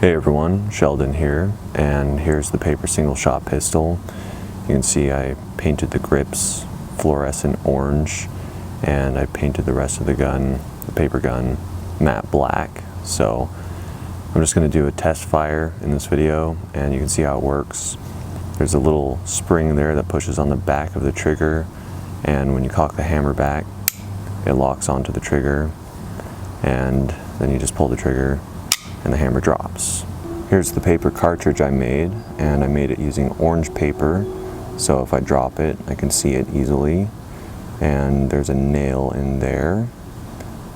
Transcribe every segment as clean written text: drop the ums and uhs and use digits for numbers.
Hey everyone, Shelden here, and here's the paper single shot pistol. You can see I painted the grips fluorescent orange, and I painted the rest of the gun, the paper gun, matte black. So I'm just going to do a test fire in this video, and you can see how it works. There's a little spring there that pushes on the back of the trigger, and when you cock the hammer back, it locks onto the trigger, and then you just pull the trigger and the hammer drops. Here's the paper cartridge I made, and I made it using orange paper, so if I drop it I can see it easily. And there's a nail in there,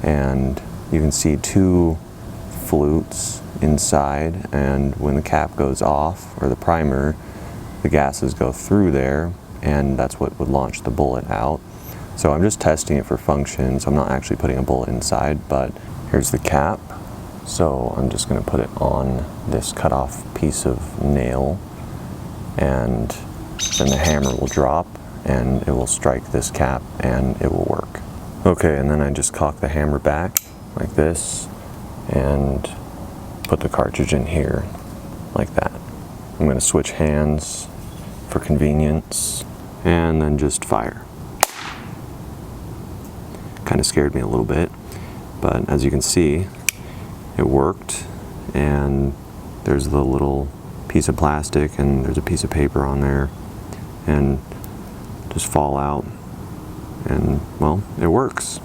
and you can see two flutes inside, and when the cap goes off, or the primer, the gases go through there, and that's what would launch the bullet out. So I'm just testing it for function, so I'm not actually putting a bullet inside. But here's the cap. So I'm just going to put it on this cut off piece of nail, and then the hammer will drop and it will strike this cap and it will work. Okay, and then I just cock the hammer back like this and put the cartridge in here like that. I'm going to switch hands for convenience and then just fire. Kind of scared me a little bit, but as you can see, it worked. And there's the little piece of plastic, and there's a piece of paper on there, and just fall out, and well, it works.